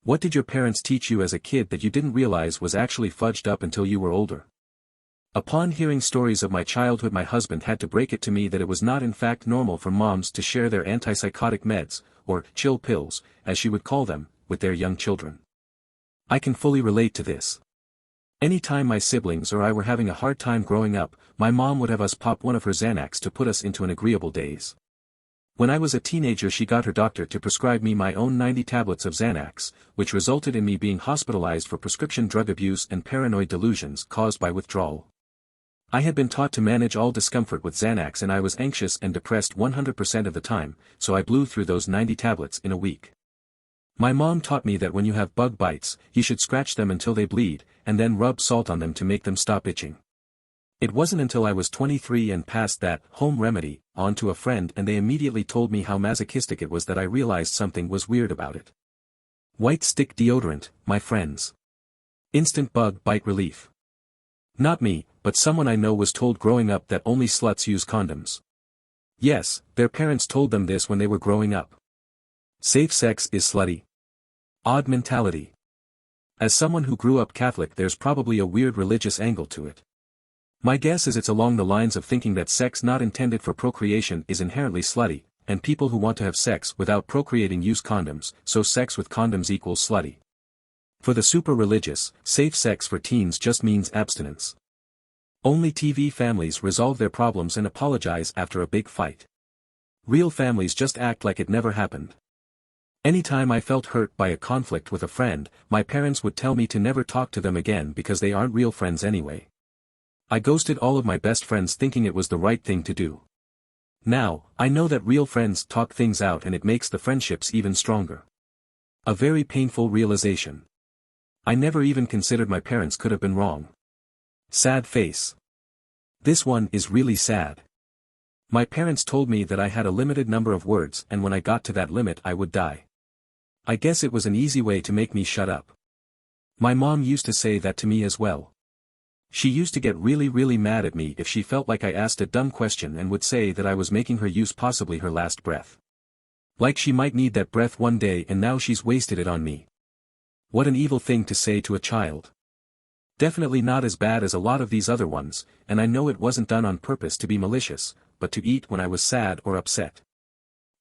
What did your parents teach you as a kid that you didn't realize was actually fudged up until you were older? Upon hearing stories of my childhood, my husband had to break it to me that it was not in fact normal for moms to share their antipsychotic meds, or chill pills, as she would call them, with their young children. I can fully relate to this. Anytime my siblings or I were having a hard time growing up, my mom would have us pop one of her Xanax to put us into an agreeable daze. When I was a teenager, she got her doctor to prescribe me my own 90 tablets of Xanax, which resulted in me being hospitalized for prescription drug abuse and paranoid delusions caused by withdrawal. I had been taught to manage all discomfort with Xanax, and I was anxious and depressed 100% of the time, so I blew through those 90 tablets in a week. My mom taught me that when you have bug bites, you should scratch them until they bleed, and then rub salt on them to make them stop itching. It wasn't until I was 23 and passed that home remedy on to a friend, and they immediately told me how masochistic it was, that I realized something was weird about it. White stick deodorant, my friends. Instant bug bite relief. Not me, but someone I know was told growing up that only sluts use condoms. Yes, their parents told them this when they were growing up. Safe sex is slutty. Odd mentality. As someone who grew up Catholic, there's probably a weird religious angle to it. My guess is it's along the lines of thinking that sex not intended for procreation is inherently slutty, and people who want to have sex without procreating use condoms, so sex with condoms equals slutty. For the super religious, safe sex for teens just means abstinence. Only TV families resolve their problems and apologize after a big fight. Real families just act like it never happened. Anytime I felt hurt by a conflict with a friend, my parents would tell me to never talk to them again because they aren't real friends anyway. I ghosted all of my best friends thinking it was the right thing to do. Now, I know that real friends talk things out and it makes the friendships even stronger. A very painful realization. I never even considered my parents could have been wrong. Sad face. This one is really sad. My parents told me that I had a limited number of words, and when I got to that limit I would die. I guess it was an easy way to make me shut up. My mom used to say that to me as well. She used to get really mad at me if she felt like I asked a dumb question, and would say that I was making her use possibly her last breath. Like she might need that breath one day and now she's wasted it on me. What an evil thing to say to a child. Definitely not as bad as a lot of these other ones, and I know it wasn't done on purpose to be malicious, but to eat when I was sad or upset.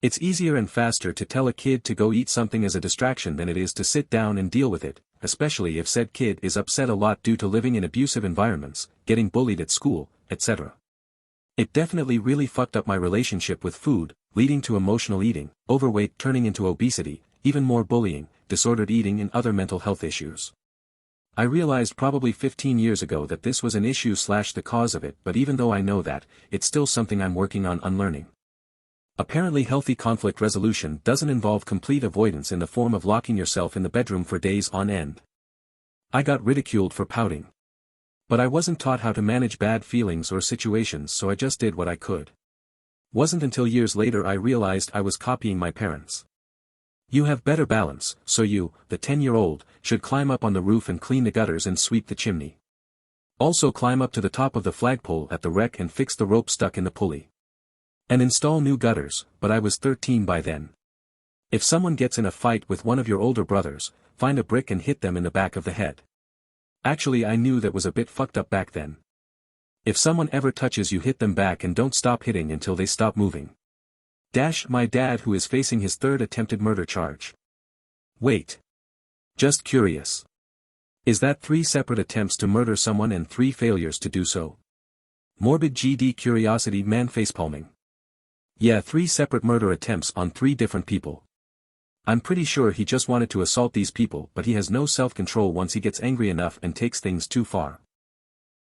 It's easier and faster to tell a kid to go eat something as a distraction than it is to sit down and deal with it, especially if said kid is upset a lot due to living in abusive environments, getting bullied at school, etc. It definitely really fucked up my relationship with food, leading to emotional eating, overweight turning into obesity, even more bullying, disordered eating and other mental health issues. I realized probably 15 years ago that this was an issue / the cause of it, but even though I know that, it's still something I'm working on unlearning. Apparently healthy conflict resolution doesn't involve complete avoidance in the form of locking yourself in the bedroom for days on end. I got ridiculed for pouting. But I wasn't taught how to manage bad feelings or situations, so I just did what I could. Wasn't until years later I realized I was copying my parents. You have better balance, so you, the 10-year-old, should climb up on the roof and clean the gutters and sweep the chimney. Also climb up to the top of the flagpole at the wreck and fix the rope stuck in the pulley. And install new gutters, but I was 13 by then. If someone gets in a fight with one of your older brothers, find a brick and hit them in the back of the head. Actually, I knew that was a bit fucked up back then. If someone ever touches you, hit them back and don't stop hitting until they stop moving. My dad, who is facing his 3rd attempted murder charge. Wait. Just curious. Is that 3 separate attempts to murder someone and 3 failures to do so? Morbid GD curiosity man facepalming. Yeah, 3 separate murder attempts on 3 different people. I'm pretty sure he just wanted to assault these people, but he has no self-control once he gets angry enough and takes things too far.